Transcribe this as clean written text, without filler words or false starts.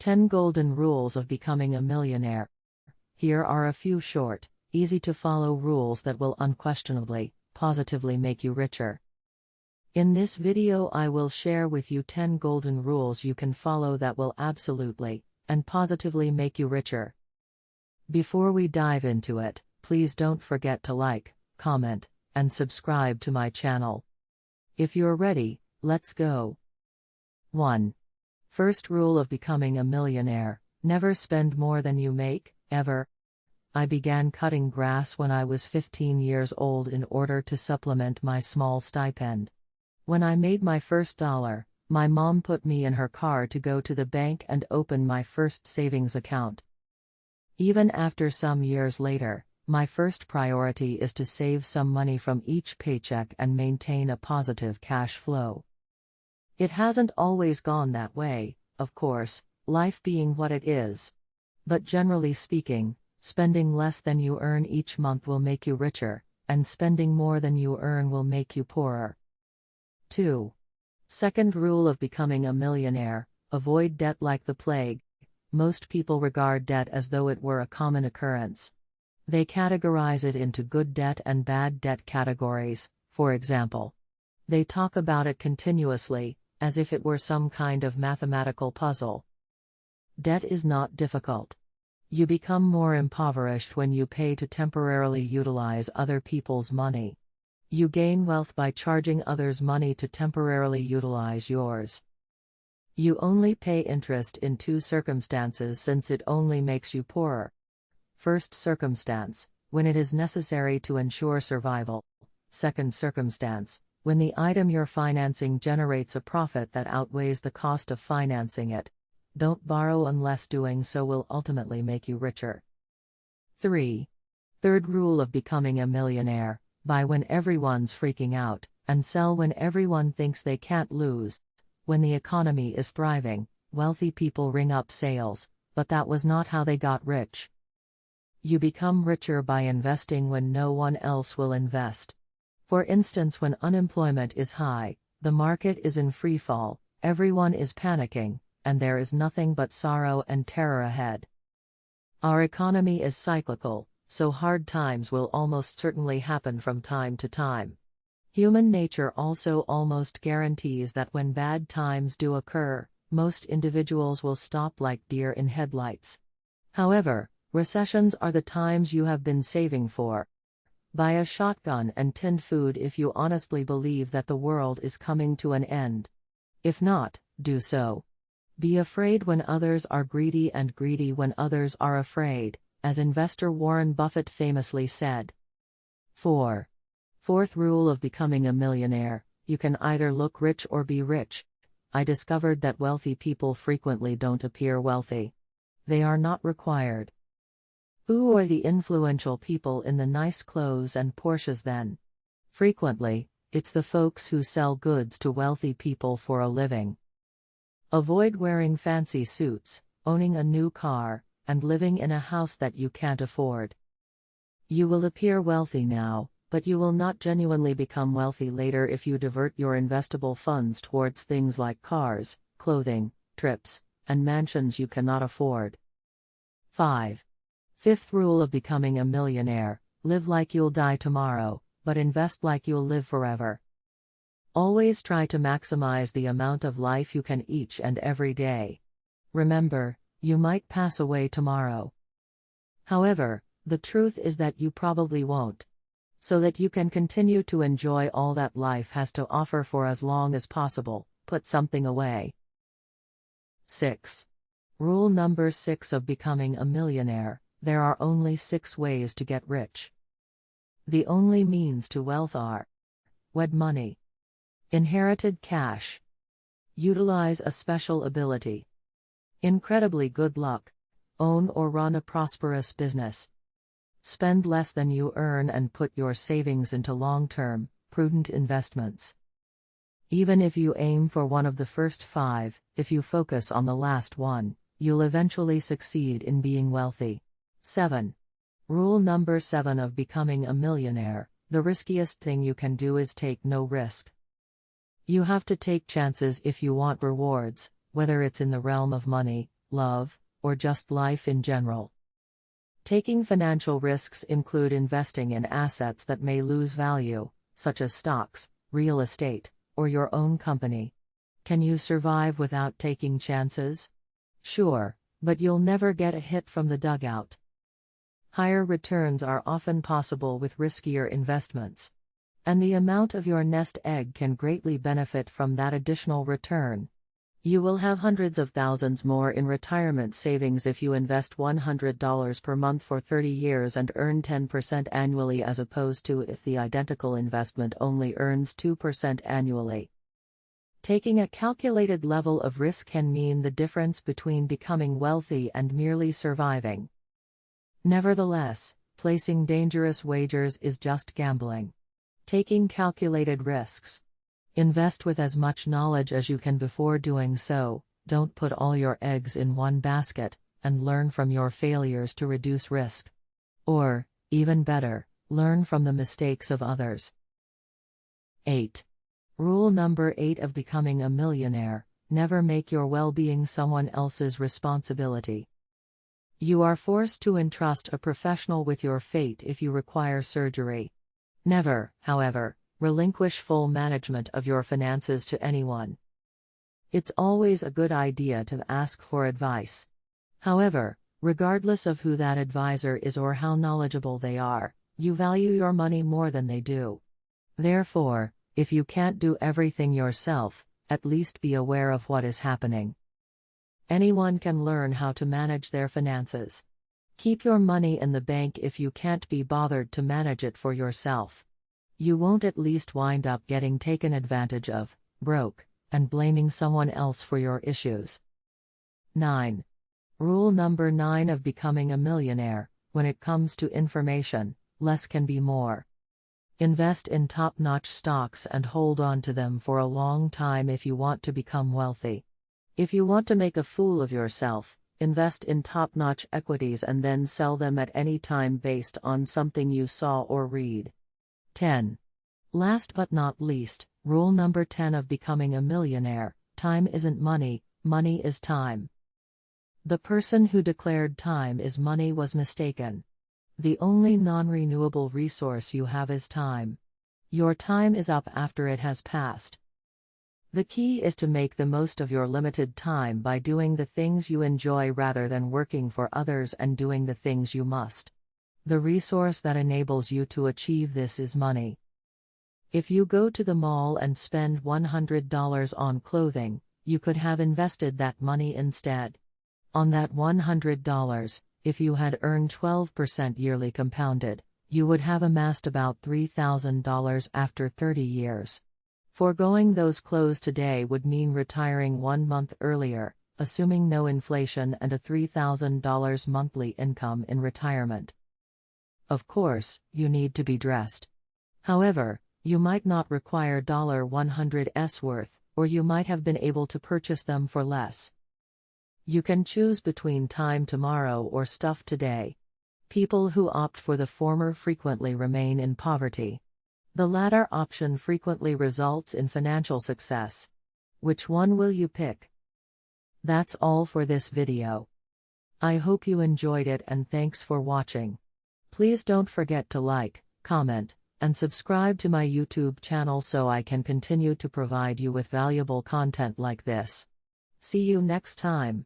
10 Golden Rules of Becoming a Millionaire. Here are a few short, easy-to-follow rules that will unquestionably, positively make you richer. In this video I will share with you 10 golden rules you can follow that will absolutely and positively make you richer. Before we dive into it, please don't forget to like, comment, and subscribe to my channel. If you're ready, let's go. 1. First rule of becoming a millionaire: never spend more than you make, ever. I began cutting grass when I was 15 years old in order to supplement my small stipend. When I made my first dollar, my mom put me in her car to go to the bank and open my first savings account. Even after some years later, my first priority is to save some money from each paycheck and maintain a positive cash flow. It hasn't always gone that way, of course, life being what it is. But generally speaking, spending less than you earn each month will make you richer, and spending more than you earn will make you poorer. 2. Second rule of becoming a millionaire: avoid debt like the plague. Most people regard debt as though it were a common occurrence. They categorize it into good debt and bad debt categories, for example. They talk about it continuously, as if it were some kind of mathematical puzzle. Debt is not difficult. You become more impoverished when you pay to temporarily utilize other people's money. You gain wealth by charging others money to temporarily utilize yours. You only pay interest in two circumstances, since it only makes you poorer. First circumstance, when it is necessary to ensure survival. Second circumstance, when the item you're financing generates a profit that outweighs the cost of financing it. Don't borrow unless doing so will ultimately make you richer. 3. Third rule of becoming a millionaire: buy when everyone's freaking out, and sell when everyone thinks they can't lose. When the economy is thriving, wealthy people ring up sales, but that was not how they got rich. You become richer by investing when no one else will invest. For instance, when unemployment is high, the market is in free fall, everyone is panicking, and there is nothing but sorrow and terror ahead. Our economy is cyclical, so hard times will almost certainly happen from time to time. Human nature also almost guarantees that when bad times do occur, most individuals will stop like deer in headlights. However, recessions are the times you have been saving for. Buy a shotgun and tinned food if you honestly believe that the world is coming to an end. If not, do so. Be afraid when others are greedy and greedy when others are afraid, as investor Warren Buffett famously said. 4. Fourth rule of becoming a millionaire: you can either look rich or be rich. I discovered that wealthy people frequently don't appear wealthy. They are not required. Who are the influential people in the nice clothes and Porsches then? Frequently, it's the folks who sell goods to wealthy people for a living. Avoid wearing fancy suits, owning a new car, and living in a house that you can't afford. You will appear wealthy now, but you will not genuinely become wealthy later if you divert your investable funds towards things like cars, clothing, trips, and mansions you cannot afford. 5. Fifth rule of becoming a millionaire: live like you'll die tomorrow, but invest like you'll live forever. Always try to maximize the amount of life you can each and every day. Remember, you might pass away tomorrow. However, the truth is that you probably won't. So that you can continue to enjoy all that life has to offer for as long as possible, put something away. 6. Rule number 6 of becoming a millionaire: there are only 6 ways to get rich. The only means to wealth are: wed money, inherited cash, utilize a special ability, incredibly good luck, own or run a prosperous business, spend less than you earn and put your savings into long-term, prudent investments. Even if you aim for one of the first 5, if you focus on the last one, you'll eventually succeed in being wealthy. 7. Rule number 7 of becoming a millionaire: the riskiest thing you can do is take no risk. You have to take chances if you want rewards, whether it's in the realm of money, love, or just life in general. Taking financial risks include investing in assets that may lose value, such as stocks, real estate, or your own company. Can you survive without taking chances? Sure, but you'll never get a hit from the dugout. Higher returns are often possible with riskier investments. And the amount of your nest egg can greatly benefit from that additional return. You will have hundreds of thousands more in retirement savings if you invest $100 per month for 30 years and earn 10% annually, as opposed to if the identical investment only earns 2% annually. Taking a calculated level of risk can mean the difference between becoming wealthy and merely surviving. Nevertheless, placing dangerous wagers is just gambling. Taking calculated risks. Invest with as much knowledge as you can before doing so. Don't put all your eggs in one basket, and learn from your failures to reduce risk. Or, even better, learn from the mistakes of others. 8. Rule number 8 of becoming a millionaire: never make your well-being someone else's responsibility. You are forced to entrust a professional with your fate if you require surgery. Never, however, relinquish full management of your finances to anyone. It's always a good idea to ask for advice. However, regardless of who that advisor is or how knowledgeable they are, you value your money more than they do. Therefore, if you can't do everything yourself, at least be aware of what is happening. Anyone can learn how to manage their finances. Keep your money in the bank if you can't be bothered to manage it for yourself. You won't at least wind up getting taken advantage of, broke, and blaming someone else for your issues. 9. Rule number 9 of becoming a millionaire: when it comes to information, less can be more. Invest in top-notch stocks and hold on to them for a long time if you want to become wealthy. If you want to make a fool of yourself, invest in top-notch equities and then sell them at any time based on something you saw or read. 10. Last but not least, rule number 10 of becoming a millionaire: time isn't money, money is time. The person who declared time is money was mistaken. The only non-renewable resource you have is time. Your time is up after it has passed. The key is to make the most of your limited time by doing the things you enjoy rather than working for others and doing the things you must. The resource that enables you to achieve this is money. If you go to the mall and spend $100 on clothing, you could have invested that money instead. On that $100, if you had earned 12% yearly compounded, you would have amassed about $3,000 after 30 years. Foregoing those clothes today would mean retiring 1 month earlier, assuming no inflation and a $3,000 monthly income in retirement. Of course, you need to be dressed. However, you might not require $100's worth, or you might have been able to purchase them for less. You can choose between time tomorrow or stuff today. People who opt for the former frequently remain in poverty. The latter option frequently results in financial success. Which one will you pick? That's all for this video. I hope you enjoyed it and thanks for watching. Please don't forget to like, comment, and subscribe to my YouTube channel so I can continue to provide you with valuable content like this. See you next time.